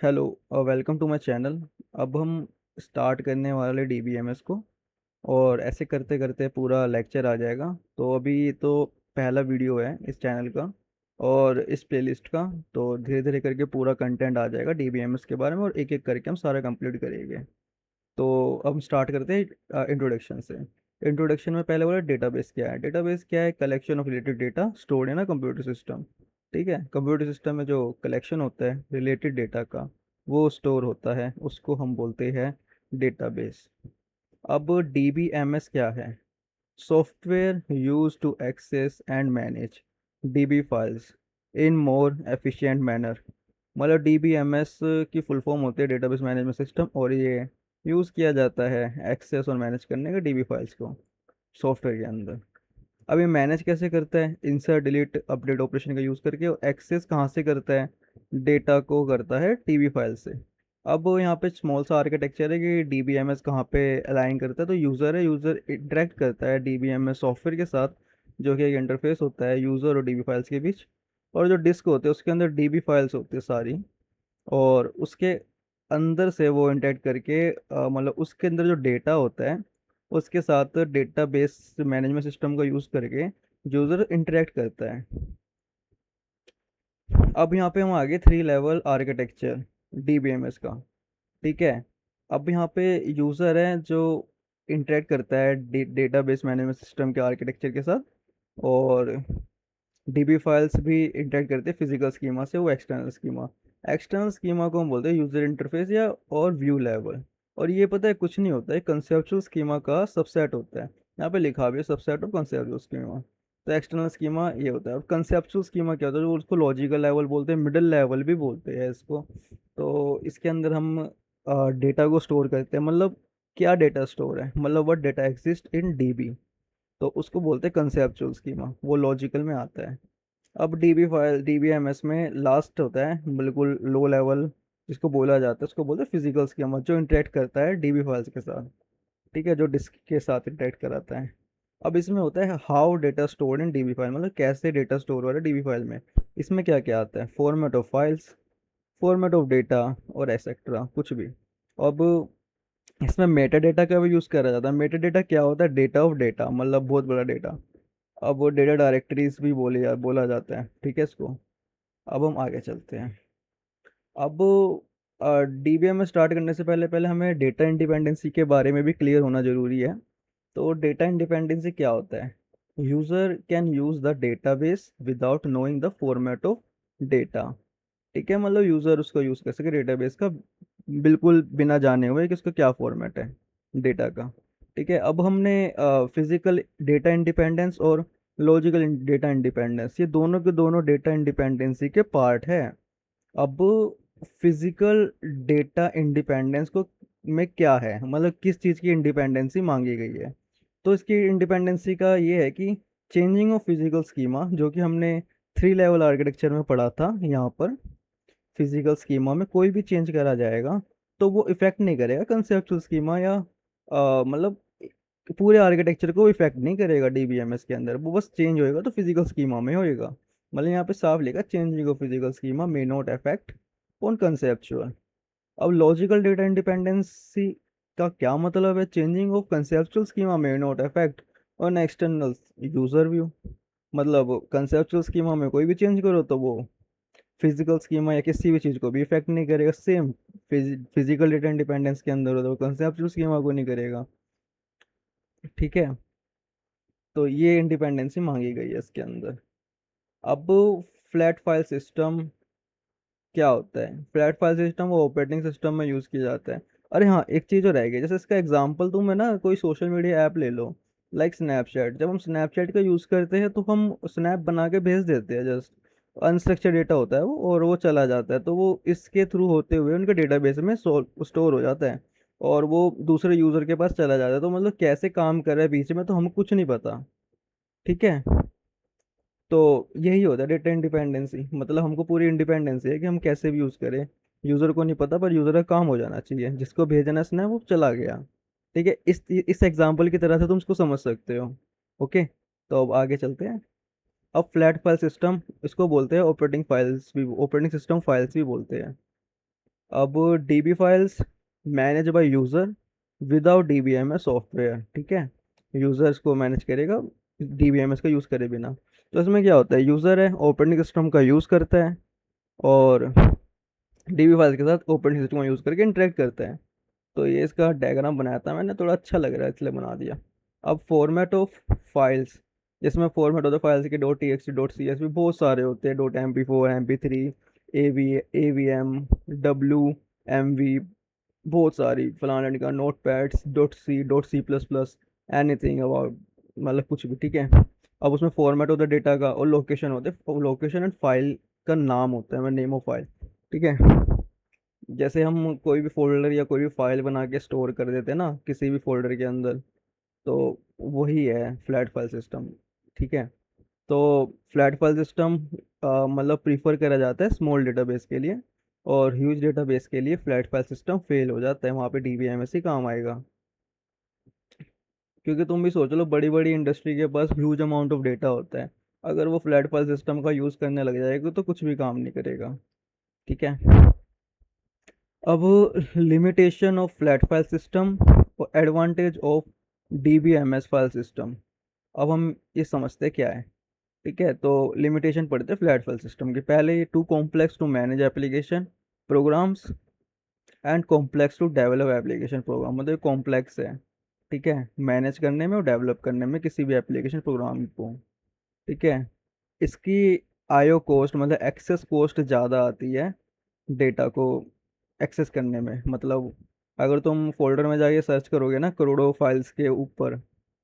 Hello, welcome to my channel. अब हम start करने वाले डीबीएमएस को, और ऐसे करते करते पूरा लेक्चर आ जाएगा। तो अभी तो पहला वीडियो है इस चैनल का और इस प्लेलिस्ट का। तो धीरे धीरे करके पूरा कंटेंट आ जाएगा डीबीएमएस के बारे में, और एक एक करके हम सारा कंप्लीट करेंगे। तो अब हम स्टार्ट करते हैं इंट्रोडक्शन से। इंट्रोडक्शन में पहले बोला डेटाबेस क्या है। डेटाबेस क्या है? Collection of related data stored in a computer system. ठीक है, कंप्यूटर सिस्टम में जो कलेक्शन होता है रिलेटेड डेटा का, वो स्टोर होता है, उसको हम बोलते हैं डेटाबेस। अब डीबीएमएस क्या है? Software use to access and manage DB files in more efficient manner. मतलब डीबीएमएस की फुल फॉर्म होती है डेटाबेस मैनेजमेंट सिस्टम, और ये यूज़ किया जाता है एक्सेस और मैनेज करने का डीबी फाइल्स को सॉफ्टवेयर के अंदर। अब ये मैनेज कैसे करता है? इंसर्ट डिलीट अपडेट ऑपरेशन का यूज़ करके। और एक्सेस कहाँ से करता है? डेटा को करता है टीबी फाइल से। अब यहाँ पे स्मॉल सा आर्किटेक्चर है कि डीबीएमएस कहाँ पे अलाइन करता है। तो यूज़र है, यूज़र इंटरेक्ट करता है डीबीएमएस सॉफ्टवेयर के साथ, जो कि एक इंटरफेस होता है यूज़र और डीबी फाइल्स के बीच। और जो डिस्क होते हैं उसके अंदर डीबी फाइल्स होती है सारी, और उसके अंदर से वो इंटरेक्ट करके मतलब उसके अंदर जो डेटा होता है उसके साथ डेटाबेस मैनेजमेंट सिस्टम का यूज़ करके यूज़र इंटरेक्ट करता है। अब यहाँ पे हम आगे 3 लेवल आर्किटेक्चर डीबीएमएस का। ठीक है, अब यहाँ पे यूज़र है जो इंटरेक्ट करता है डेटाबेस मैनेजमेंट सिस्टम के आर्किटेक्चर के साथ, और डीबी फाइल्स भी इंटरेक्ट करते हैं फिजिकल स्कीमा से, वो एक्सटर्नल स्कीमा। एक्सटर्नल स्कीमा को हम बोलते हैं यूजर इंटरफेस या और व्यू लेवल। और ये पता है कुछ नहीं होता है, कंसेप्चुअल स्कीमा का सबसेट होता है। यहाँ पे लिखा भी है सबसेट ऑफ कंसेप्चुअल स्कीमा। तो एक्सटर्नल स्कीमा ये होता है, और कंसेप्चुअल स्कीमा क्या होता है? जो उसको लॉजिकल लेवल बोलते हैं, मिडिल लेवल भी बोलते हैं इसको। तो इसके अंदर हम डेटा को स्टोर करते हैं। मतलब क्या डेटा स्टोर है? मतलब what data exist in dB. तो उसको बोलते हैं कंसेप्चुअल स्कीमा, वो लॉजिकल में आता है। अब डीबी फाइल डीबीएमएस में लास्ट होता है बिल्कुल लो लेवल, जिसको बोला जाता है, उसको बोलते हैं फिजिकल स्कीमा, जो इंटरेक्ट करता है डीबी फाइल्स के साथ। ठीक है, जो डिस्क के साथ इंटरेक्ट कराता है। अब इसमें होता है how data stored in dB file, मतलब कैसे डेटा स्टोर हो रहा है डीबी फाइल में। इसमें क्या क्या आता है? Format of files, format of data, और एक्सेट्रा कुछ भी। अब इसमें मेटा डेटा का भी यूज़ करा जाता है। मेटा डेटा क्या होता है? डेटा ऑफ डेटा, मतलब बहुत बड़ा डेटा। अब वो डेटा डायरेक्टरीज भी बोला जाता है। ठीक है इसको। अब हम आगे चलते हैं। अब डीबीएम में स्टार्ट करने से पहले पहले हमें डेटा इंडिपेंडेंसी के बारे में भी क्लियर होना जरूरी है। तो डेटा इंडिपेंडेंसी क्या होता है? User can use the database without knowing the format of data. ठीक है, मतलब यूजर उसको यूज कर सके डेटाबेस का बिल्कुल बिना जाने हुए कि उसका क्या फॉर्मेट है डेटा का। ठीक है, अब हमने फिजिकल डेटा इंडिपेंडेंस और लॉजिकल डेटा इंडिपेंडेंस, ये दोनों के दोनों डेटा इंडिपेंडेंसी के पार्ट है। अब फिजिकल डेटा इंडिपेंडेंस को में क्या है, मतलब किस चीज़ की इंडिपेंडेंसी मांगी गई है? तो इसकी इंडिपेंडेंसी का ये है कि चेंजिंग ऑफ फिजिकल स्कीमा, जो कि हमने 3 लेवल आर्किटेक्चर में पढ़ा था। यहाँ पर फिजिकल स्कीमा में कोई भी चेंज करा जाएगा तो वो इफेक्ट नहीं करेगा कंसेप्चुअल स्कीमा, या मतलब पूरे आर्किटेक्चर को इफेक्ट नहीं करेगा डीबीएमएस के अंदर। वो बस चेंज होएगा तो फिजिकल स्कीमा में होएगा। मतलब यहाँ पे साफ लिखा, changing of physical schema may not affect on conceptual. अब लॉजिकल डेटा इंडिपेंडेंसी का क्या मतलब है? Changing of conceptual schema may not affect on external user view. मतलब कंसेप्चुअल स्कीमा में कोई भी चेंज करो तो वो फिजिकल स्कीमा या किसी भी चीज़ को भी इफेक्ट नहीं करेगा। सेम फिजिकल डेटा इंडिपेंडेंस के अंदर होता है, कंसेप्चुअल स्कीमा को नहीं करेगा। ठीक है, तो ये इंडिपेंडेंसी मांगी गई है इसके अंदर। अब फ्लैट फाइल सिस्टम क्या होता है? फ्लैट फाइल सिस्टम वो ऑपरेटिंग सिस्टम में यूज़ किया जाता है। अरे हाँ, एक चीज़ और रह गई। जैसे इसका एग्जांपल तुम है ना, कोई सोशल मीडिया ऐप ले लो, लाइक स्नैपचैट। जब हम स्नैपचैट का यूज़ करते हैं तो हम स्नैप बना के भेज देते हैं, जस्ट अनस्ट्रक्चर्ड डेटा होता है वो, और वो चला जाता है। तो वो इसके थ्रू होते हुए उनके डेटाबेस में स्टोर हो जाता है, और वो दूसरे यूज़र के पास चला जाता है। तो मतलब कैसे काम कर रहा है बीच में तो हमको कुछ नहीं पता। ठीक है, तो यही होता है डेटा इंडिपेंडेंसी। मतलब हमको पूरी इंडिपेंडेंसी है कि हम कैसे भी यूज़ करें। यूज़र को नहीं पता, पर यूज़र का काम हो जाना चाहिए, जिसको भेजना है उसने वो चला गया। ठीक है, इस एग्जांपल की तरह से तुम उसको समझ सकते हो। ओके, तो अब आगे चलते हैं। अब फ्लैट फाइल सिस्टम इसको बोलते हैं, ऑपरेटिंग सिस्टम फाइल्स भी बोलते हैं। अब dB files manage by user without DBMS software, ठीक है। यूजर्स को मैनेज करेगा डीबीएमएस का यूज़ करे बिना। तो इसमें क्या होता है, यूज़र है ऑपरेटिंग सिस्टम का यूज़ करता है और डीबी फाइल्स के साथ ऑपरेटिंग सिस्टम का यूज़ करके इंटरेक्ट करता है। तो ये इसका डायग्राम बनाया था मैंने, थोड़ा अच्छा लग रहा है इसलिए बना दिया। अब फॉर्मेट ऑफ फाइल्स, जिसमें फॉर्मेट होता है फाइल्स के dot T X T dot C S भी बहुत सारे होते हैं, dot M P four M P three A V M W M V, बहुत सारी फलाना का notepads dot C plus plus anything about, मतलब कुछ भी, ठीक है। अब उसमें फॉर्मेट होता है डेटा का और लोकेशन होता है, लोकेशन एंड फाइल का नाम होता है, नेम ऑफ फाइल, ठीक है। जैसे हम कोई भी फोल्डर या कोई भी फाइल बना के स्टोर कर देते हैं ना किसी भी फोल्डर के अंदर, तो वही है फ्लैट फाइल सिस्टम, ठीक है। तो फ्लैट फाइल सिस्टम मतलब प्रीफर करा जाता है स्मॉल डेटाबेस के लिए, और ह्यूज डेटाबेस के लिए फ्लैट फाइल सिस्टम फेल हो जाता है, वहाँ पे डीबीएमएस ही काम आएगा। क्योंकि तुम भी सोच लो, बड़ी बड़ी इंडस्ट्री के पास ह्यूज अमाउंट ऑफ डेटा होता है, अगर वो फ्लैट फाइल सिस्टम का यूज़ करने लग जाएगा तो कुछ भी काम नहीं करेगा, ठीक है। अब limitation of flat file system और advantage of DBMS file system, अब हम ये समझते हैं क्या है, ठीक है। तो लिमिटेशन पढ़ते हैं फ्लैट फाइल सिस्टम की। पहले ये too complex to manage application programs and complex to develop application program, मतलब कॉम्प्लेक्स है, ठीक है, मैनेज करने में और डेवलप करने में किसी भी एप्लीकेशन प्रोग्राम को, ठीक है। इसकी आईओ कॉस्ट मतलब एक्सेस कॉस्ट ज़्यादा आती है डेटा को एक्सेस करने में। मतलब अगर तुम फोल्डर में जाके सर्च करोगे ना करोड़ों फाइल्स के ऊपर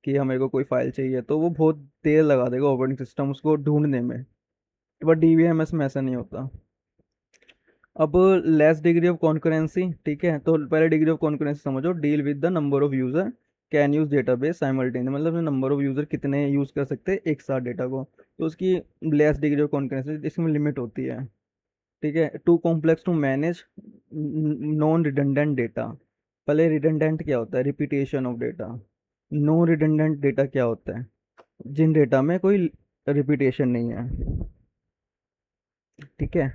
कि हमें को कोई फाइल चाहिए, तो वो बहुत देर लगा देगा ऑपरेटिंग सिस्टम उसको ढूंढने में, बट डीबीएमएस में ऐसा नहीं होता। अब लेस डिग्री ऑफ कॉन्करेंसी, ठीक है। तो पहले डिग्री ऑफ कॉन्करेंसी समझो, deal with the number of user can use database simultaneous, मतलब नंबर ऑफ यूजर कितने यूज कर सकते हैं एक साथ डेटा को, तो उसकी लेस डिग्री ऑफ कॉन्करेंसी इसमें लिमिट होती है, ठीक है। Too complex to manage non redundant data, पहले रिडंडेंट क्या होता है, repetition of data. Non redundant data क्या होता है, जिन डेटा में कोई रिपीटेशन नहीं है, ठीक है।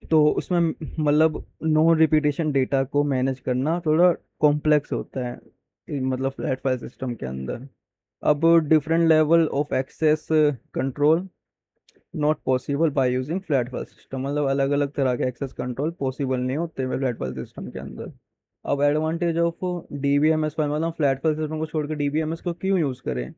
तो उसमें मतलब नॉन रिपीटेशन डेटा को मैनेज करना थोड़ा कॉम्प्लेक्स होता है मतलब फ्लैट फाइल सिस्टम के अंदर। अब different level of access control not possible by using flat file system, मतलब अलग अलग तरह के एक्सेस कंट्रोल पॉसिबल नहीं होते फ्लैट फाइल सिस्टम के अंदर। अब एडवांटेज ऑफ डीबीएमएस फाइल, मतलब फ्लैट फाइल सिस्टम को छोड़कर डीबीएमएस को क्यों यूज़ करें,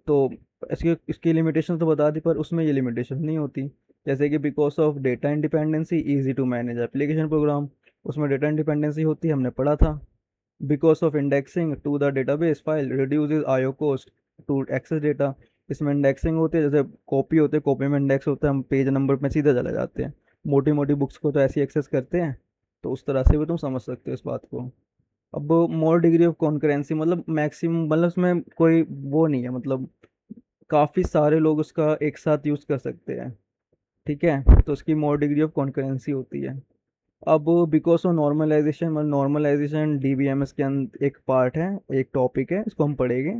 तो इसकी लिमिटेशन तो बता दी, पर उसमें ये लिमिटेशन नहीं होती। जैसे कि because of data independency easy to manage application program, उसमें डेटा इंडिपेंडेंसी होती है, हमने पढ़ा था। Because of indexing to the database file reduces IO cost to access data, इसमें इंडेक्सिंग होती है, जैसे कॉपी होते हैं, कॉपी में इंडेक्स होता है, हम पेज नंबर में सीधा चले जाते हैं, मोटी मोटी बुक्स को तो ऐसे एक्सेस करते हैं। तो उस तरह से भी तुम समझ सकते हो इस बात को। अब मोर डिग्री ऑफ कॉन्करेंसी मतलब मैक्सिमम, मतलब उसमें कोई वो नहीं है, मतलब काफ़ी सारे लोग उसका एक साथ यूज़ कर सकते हैं, ठीक है। तो उसकी मोर डिग्री ऑफ कॉन्करेंसी होती है। अब बिकॉज ऑफ नॉर्मलाइजेशन, मतलब नॉर्मलाइजेशन डीबीएमएस के अंदर एक पार्ट है, एक टॉपिक है, इसको हम पढ़ेंगे।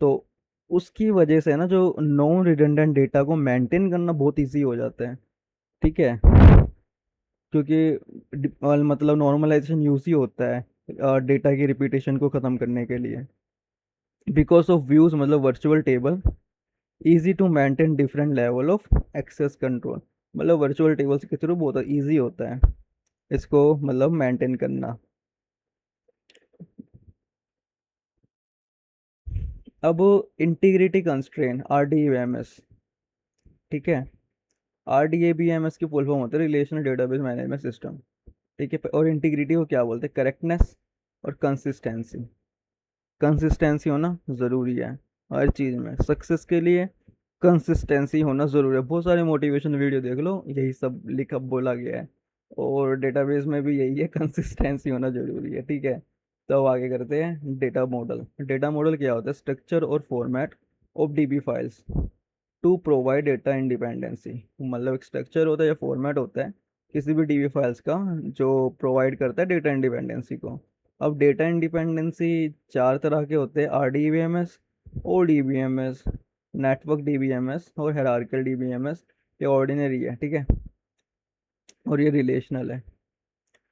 तो उसकी वजह से ना जो नॉन रिडंडेंट डेटा को मेंटेन करना बहुत इजी हो जाता है, ठीक है। क्योंकि मतलब नॉर्मलाइजेशन यूज ही होता है डेटा की रिपीटेशन को ख़त्म करने के लिए। बिकॉज ऑफ व्यूज मतलब virtual table easy to maintain different level of access control, मतलब वर्चुअल टेबल्स के थ्रू बहुत इजी होता है इसको मतलब मेंटेन करना। अब इंटीग्रिटी कंस्ट्रेन आरडीबीएमएस, ठीक है। आरडीबीएमएस की फुल फॉर्म होता है रिलेशनल डेटाबेस मैनेजमेंट सिस्टम, ठीक है। और इंटीग्रिटी को क्या बोलते हैं, करेक्टनेस और कंसिस्टेंसी। कंसिस्टेंसी होना ज़रूरी है हर चीज़ में, सक्सेस के लिए कंसिस्टेंसी होना ज़रूरी है। बहुत सारे मोटिवेशन वीडियो देख लो, यही सब लिखा बोला गया है, और डेटाबेस में भी यही है, कंसिस्टेंसी होना ज़रूरी है, ठीक है। तो अब आगे करते हैं डेटा मॉडल। डेटा मॉडल क्या होता है, स्ट्रक्चर और format of DB files to provide data independency, मतलब एक स्ट्रक्चर होता है या फॉर्मेट होता है किसी भी डीबी फाइल्स का जो प्रोवाइड करता है डेटा इंडिपेंडेंसी को। अब डेटा इंडिपेंडेंसी चार तरह के होते हैं, R D B M S, O D B M S, network DBMS और हायरार्किकल डीबीएमएस, ये ऑर्डिनरी है, ठीक है, और ये रिलेशनल है।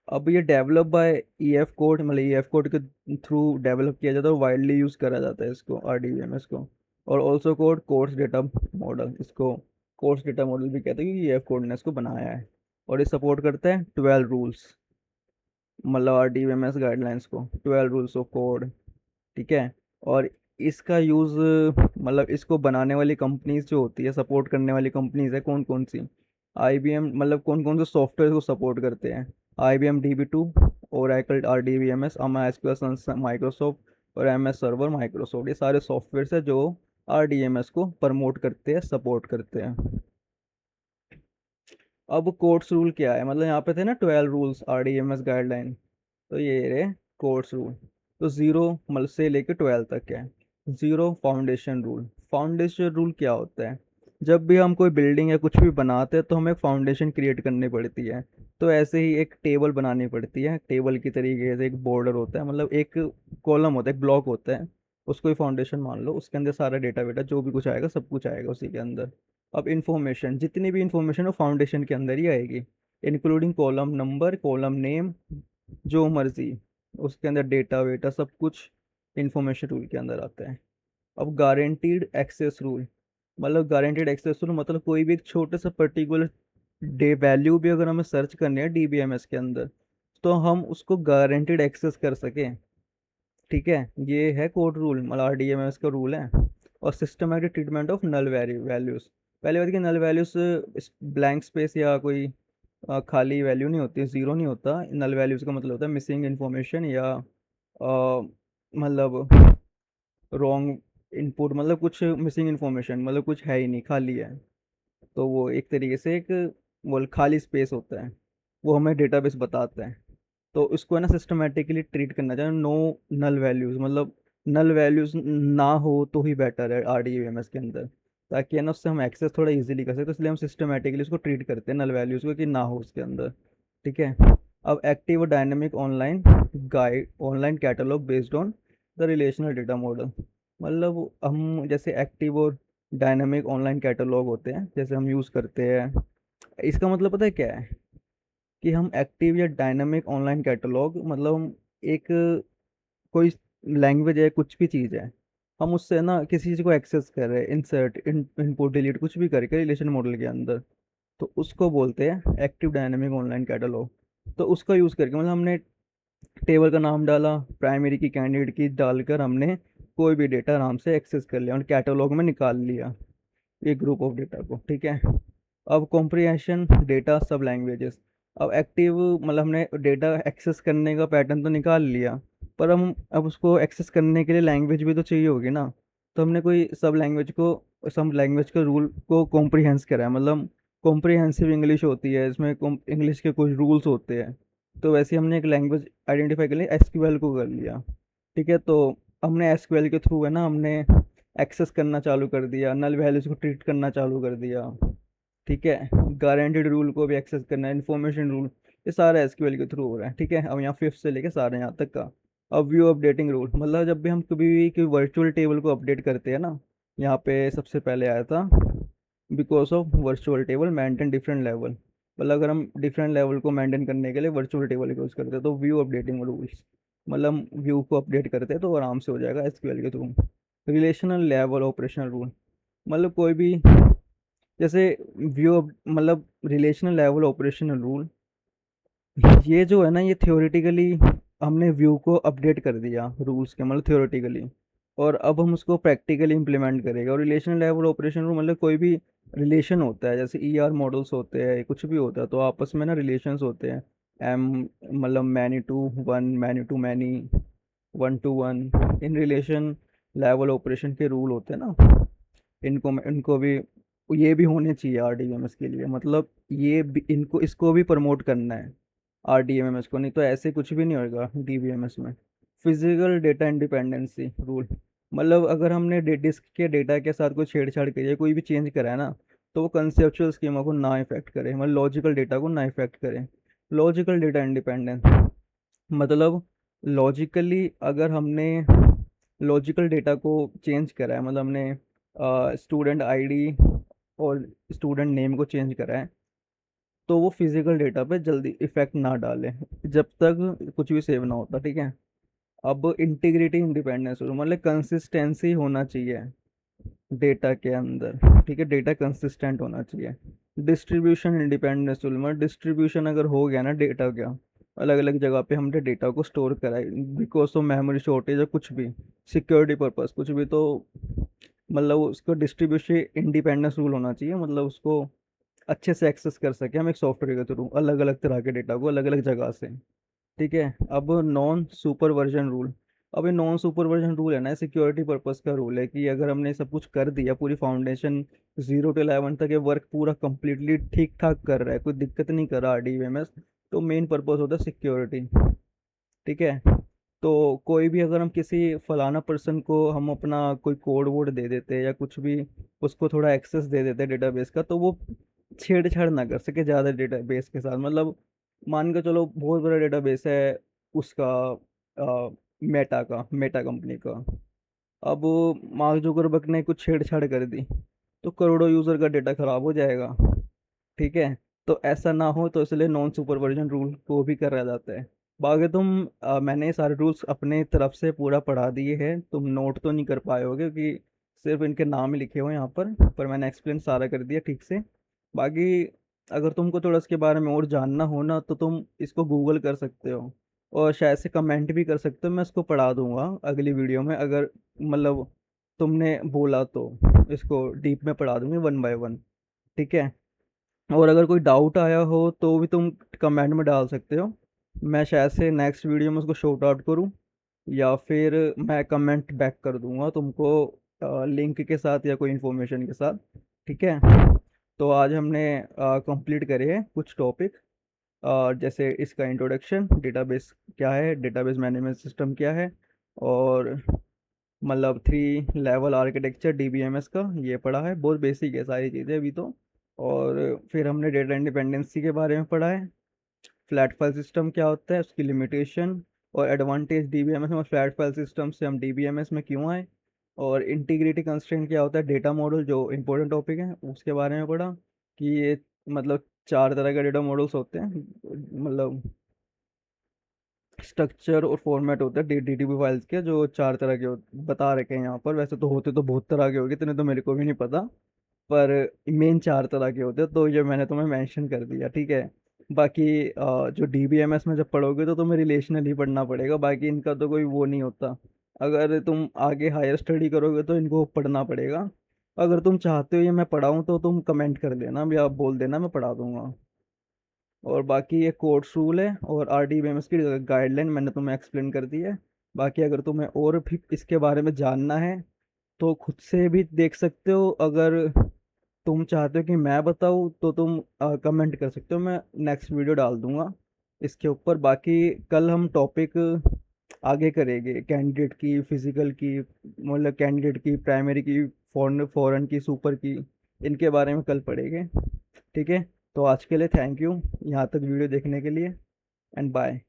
अब ये डेवलप बाय ईएफ कोड, मतलब ईएफ कोड के थ्रू डेवलप किया जाता है और वाइडली यूज करा जाता है इसको, आरडीबीएमएस को। और also code course data model, इसको कोर्स डेटा मॉडल भी कहते हैं, कि ईएफ कोड ने इसको बनाया है। और ये सपोर्ट करता है 12 रूल्स, मतलब आरडीबीएमएस गाइडलाइंस को, 12 रूल्स ऑफ कोड, ठीक है। और इसका यूज़, मतलब इसको बनाने वाली कंपनीज जो होती है, सपोर्ट करने वाली कंपनीज है कौन कौन सी, आईबीएम, मतलब कौन कौन से सॉफ्टवेयर को सपोर्ट करते हैं, आईबीएम DB2, ओरेकल RDBMS, अमा एसक्यूएल माइक्रोसॉफ्ट और MS सर्वर माइक्रोसॉफ्ट, ये सारे सॉफ्टवेयर है जो RDMS को प्रमोट करते हैं, सपोर्ट करते हैं। अब कोर्ट्स रूल क्या है, मतलब यहाँ पे थे ना 12 रूल्स RDMS गाइडलाइन, तो ये रहे कोर्स रूल। तो जीरो मतलब से लेके 12 तक है। Zero foundation rule. Foundation rule क्या होता है, जब भी हम कोई बिल्डिंग या कुछ भी बनाते हैं तो हमें एक फाउंडेशन क्रिएट करनी पड़ती है। तो ऐसे ही एक टेबल बनानी पड़ती है, टेबल की तरीके से एक बॉर्डर होता है, मतलब एक कॉलम होता है, एक ब्लॉक होता है, उसको ही फाउंडेशन मान लो, उसके अंदर सारा डेटा वेटा जो भी कुछ आएगा सब कुछ आएगा उसी के अंदर। अब इंफॉर्मेशन, जितनी भी इंफॉर्मेशन हो फाउंडेशन के अंदर ही आएगी, including column number, column name, जो मर्जी, उसके अंदर डेटा वेटा सब कुछ इंफॉर्मेशन रूल के अंदर आता है। अब गारंटीड एक्सेस रूल, मतलब गारंटीड एक्सेस रूल मतलब कोई भी एक छोटे सा पर्टिकुलर डे वैल्यू भी अगर हमें सर्च करनी है डीबीएमएस के अंदर, तो हम उसको गारंटीड एक्सेस कर सकें, ठीक है। ये है कोड रूल, मतलब आरडीएमएस का रूल है। और systematic treatment of null values, पहले बात की नल वैल्यूज ब्लैंक स्पेस या कोई खाली वैल्यू नहीं होती, जीरो नहीं होता। नल वैल्यूज का मतलब होता है मिसिंग इंफॉर्मेशन या मतलब रॉन्ग इनपुट, मतलब कुछ मिसिंग इंफॉर्मेशन, मतलब कुछ है ही नहीं, खाली है। तो वो एक तरीके से एक वो खाली स्पेस होता है, वो हमें डेटाबेस बताता है। तो इसको है ना सिस्टमेटिकली ट्रीट करना चाहिए, नो नल वैल्यूज, मतलब नल वैल्यूज ना हो तो ही बेटर है आरडीएमएस के अंदर, ताकि है ना उससे हम एक्सेस थोड़ा इजीली कर सकते, तो इसलिए हम सिस्टमेटिकली उसको ट्रीट करते हैं नल वैल्यूज को, कि ना हो उसके अंदर, ठीक है। अब एक्टिव और dynamic online guide, online catalogue based on the relational data model, मतलब हम जैसे एक्टिव और डायनेमिक ऑनलाइन कैटलॉग होते हैं जैसे हम यूज़ करते हैं, इसका मतलब पता है क्या है, कि हम एक्टिव या डायनामिक ऑनलाइन कैटलॉग, मतलब हम एक कोई लैंग्वेज है, कुछ भी चीज़ है, हम उससे ना किसी चीज़ को एक्सेस कर रहे हैं, इंसर्ट इनपुट डिलीट कुछ भी करके रिलेशन मॉडल के अंदर, तो उसको बोलते हैं एक्टिव डायनामिक ऑनलाइन कैटलॉग। तो उसका यूज़ करके मतलब हमने टेबल का नाम डाला, प्राइमरी की कैंडिडेट की डालकर हमने कोई भी डेटा आराम से एक्सेस कर लिया और कैटलॉग में निकाल लिया एक ग्रुप ऑफ डेटा को, ठीक है। अब कॉम्प्रिहेंशन डेटा सब लैंग्वेजेस, अब एक्टिव मतलब हमने डेटा एक्सेस करने का पैटर्न तो निकाल लिया, पर हम अब उसको एक्सेस करने के लिए लैंग्वेज भी तो चाहिए होगी ना, तो हमने कोई सब लैंग्वेज के रूल को कॉम्प्रिहेंस करा है, मतलब कॉम्प्रिहेंसिव इंग्लिश होती है, इसमें इंग्लिश के कुछ रूल्स होते हैं। तो वैसे ही हमने एक लैंग्वेज आइडेंटिफाई कर लिया, एसक्यूएल को कर लिया, ठीक है। तो हमने एसक्यूएल के थ्रू है ना, हमने एक्सेस करना चालू कर दिया, नल वैल्यूज को ट्रीट करना चालू कर दिया, ठीक है। गारंटेड रूल को भी एक्सेस करना है, इन्फॉर्मेशन रूल, ये सारा एसक्यूएल के थ्रू हो रहा है, ठीक है। अब यहाँ फिफ्थ से लेके सारे यहाँ तक का। अब व्यू अपडेटिंग रूल, मतलब जब भी हम कभी भी कोई वर्चुअल टेबल को अपडेट करते हैं ना, यहाँ पे सबसे पहले आया था because of virtual table maintain different level, मतलब अगर हम डिफरेंट लेवल को मेंटेन करने के लिए वर्चुअल टेबल यूज़ करते हैं, तो व्यू अपडेटिंग रूल्स, मतलब व्यू को अपडेट करते हैं तो आराम से हो जाएगा एसक्यूएल के through. Relational level operational rule, मतलब कोई भी जैसे व्यू, मतलब रिलेशनल लेवल ऑपरेशनल रूल, ये जो है ना, ये थ्योरेटिकली हमने व्यू को अपडेट कर दिया रूल्स के, मतलब थ्योरेटिकली, और अब हम उसको प्रैक्टिकली इम्प्लीमेंट करेंगे। और रिलेशन लेवल ऑपरेशन रूल मतलब कोई भी रिलेशन होता है, जैसे ईआर मॉडल्स होते हैं, कुछ भी होता है, तो आपस में ना रिलेशंस होते हैं, एम मतलब many to one, many to many, one to one, in relation level operation के रूल होते हैं ना, इनको भी, ये भी होने चाहिए आरडीएमएस के लिए, मतलब ये भी, इनको इसको भी प्रमोट करना है आरडीएमएस को, नहीं तो ऐसे कुछ भी नहीं होगा डीबीएमएस में। फिजिकल डेटा इंडिपेंडेंसी रूल, मतलब अगर हमने डिस्क के डेटा के साथ कोई छेड़छाड़ करी है, कोई भी चेंज करा है ना, तो वो कंसेप्चुअल स्कीमा को ना इफेक्ट करे, मतलब लॉजिकल डेटा को ना इफेक्ट करे। लॉजिकल डेटा इंडिपेंडेंस, मतलब लॉजिकली अगर हमने लॉजिकल डेटा को चेंज करा है, मतलब हमने स्टूडेंट आईडी और स्टूडेंट नेम को चेंज करा है, तो वो फिजिकल डेटा पे जल्दी इफेक्ट ना डाले जब तक कुछ भी सेव ना होता, ठीक है। अब इंटीग्रिटी इंडिपेंडेंस मतलब कंसिस्टेंसी होना चाहिए डेटा के अंदर, ठीक है, डेटा कंसिस्टेंट होना चाहिए। डिस्ट्रीब्यूशन इंडिपेंडेंस मतलब डिस्ट्रीब्यूशन अगर हो गया ना डेटा का, अलग अलग जगह पे हमने डेटा को स्टोर करा है बिकॉज ऑफ मेमोरी शॉर्टेज या कुछ भी सिक्योरिटी पर्पस कुछ भी, तो मतलब उसको डिस्ट्रीब्यूशन इंडिपेंडेंस रूल होना चाहिए, मतलब उसको अच्छे से एक्सेस कर सके हम एक सॉफ्टवेयर के थ्रू अलग अलग तरह के डेटा को अलग अलग जगह से, ठीक है। अब नॉन सुपरवर्जन रूल, अब ये नॉन सुपरवर्जन रूल है ना, सिक्योरिटी पर्पस का रूल है कि अगर हमने सब कुछ कर दिया, पूरी फाउंडेशन 0 to 11 तक ये वर्क पूरा कंप्लीटली ठीक ठाक कर रहा है, कोई दिक्कत नहीं कर रहा डीबीएमएस, तो मेन पर्पस होता है सिक्योरिटी, ठीक है। तो कोई भी अगर हम किसी फलाना पर्सन को हम अपना कोई कोड वोड दे देते हैं या कुछ भी उसको थोड़ा एक्सेस दे देते हैं डेटाबेस का, तो वो छेड़छाड़ ना कर सके ज़्यादा डेटाबेस के साथ, मतलब मान के चलो बहुत बड़ा डेटाबेस है उसका, मेटा कंपनी का, अब मार्क जुकरबर्ग ने कुछ छेड़छाड़ कर दी तो करोड़ों यूज़र का डेटा खराब हो जाएगा, ठीक है। तो ऐसा ना हो तो इसलिए नॉन सुपरविजन रूल को भी करा जाता है। बाकी तुम मैंने ये सारे रूल्स अपने तरफ से पूरा पढ़ा दिए हैं, तुम नोट तो नहीं कर पाए होगे क्योंकि सिर्फ इनके नाम ही लिखे हुए हैं यहाँ पर मैंने एक्सप्लेन सारा कर दिया ठीक से। बाकी अगर तुमको थोड़ा इसके बारे में और जानना हो ना तो तुम इसको गूगल कर सकते हो और शायद से कमेंट भी कर सकते हो, मैं इसको पढ़ा दूंगा अगली वीडियो में, अगर मतलब तुमने बोला तो इसको डीप में पढ़ा दूंगी 1 by 1, ठीक है। और अगर कोई डाउट आया हो तो भी तुम कमेंट में डाल सकते हो, मैं शायद से नेक्स्ट वीडियो में उसको शॉर्ट आउट करूँ या फिर मैं कमेंट बैक कर दूंगा तुमको लिंक के साथ या कोई इन्फॉर्मेशन के साथ, ठीक है। तो आज हमने कंप्लीट करे हैं कुछ टॉपिक, जैसे इसका इंट्रोडक्शन, डेटाबेस क्या है, डेटाबेस मैनेजमेंट सिस्टम क्या है, और मतलब 3 लेवल आर्किटेक्चर डीबीएमएस का ये पढ़ा है, बहुत बेसिक है सारी चीज़ें अभी तो। और फिर हमने डेटा इंडिपेंडेंसी के बारे में पढ़ा है, फ्लैट फाइल सिस्टम क्या होता है, उसकी लिमिटेशन और एडवांटेज डीबीएमएस में, फ्लैट फाइल सिस्टम से हम डीबीएमएस में क्यों आए, और इंटीग्रिटी कंस्ट्रेंट क्या होता है, डेटा मॉडल जो इंपॉर्टेंट टॉपिक है उसके बारे में पढ़ा कि ये मतलब 4 तरह के डेटा मॉडल्स होते हैं, मतलब स्ट्रक्चर और फॉर्मेट होता है डीटीबी फाइल्स के, जो 4 तरह के बता रखे हैं यहाँ पर, वैसे तो होते तो बहुत तरह के होंगे, इतने तो मेरे को भी नहीं पता, पर मेन 4 तरह के होते हैं, तो ये मैंने तुम्हें मेंशन कर दिया, ठीक है। बाकी जो डीबीएमएस में जब पढ़ोगे तो तुम्हें रिलेशनल ही पढ़ना पड़ेगा, बाकी इनका तो कोई वो नहीं होता, अगर तुम आगे हायर स्टडी करोगे तो इनको पढ़ना पड़ेगा। अगर तुम चाहते हो ये मैं पढ़ाऊँ तो तुम कमेंट कर देना या बोल देना, मैं पढ़ा दूंगा। और बाकी ये कोर्स रूल है और आरडीबीएमएस की गाइडलाइन मैंने तुम्हें एक्सप्लेन कर दी है। बाकी अगर तुम्हें और भी इसके बारे में जानना है तो खुद से भी देख सकते हो, अगर तुम चाहते हो कि मैं बताऊँ तो तुम कमेंट कर सकते हो, मैं नेक्स्ट वीडियो डाल दूंगा इसके ऊपर। बाकी कल हम टॉपिक आगे करेंगे कैंडिडेट की, फिजिकल की, मतलब कैंडिडेट की, प्राइमरी की, फॉरेन फॉरेन की, सुपर की, इनके बारे में कल पढ़ेंगे, ठीक है। तो आज के लिए थैंक यू यहाँ तक वीडियो देखने के लिए, एंड बाय।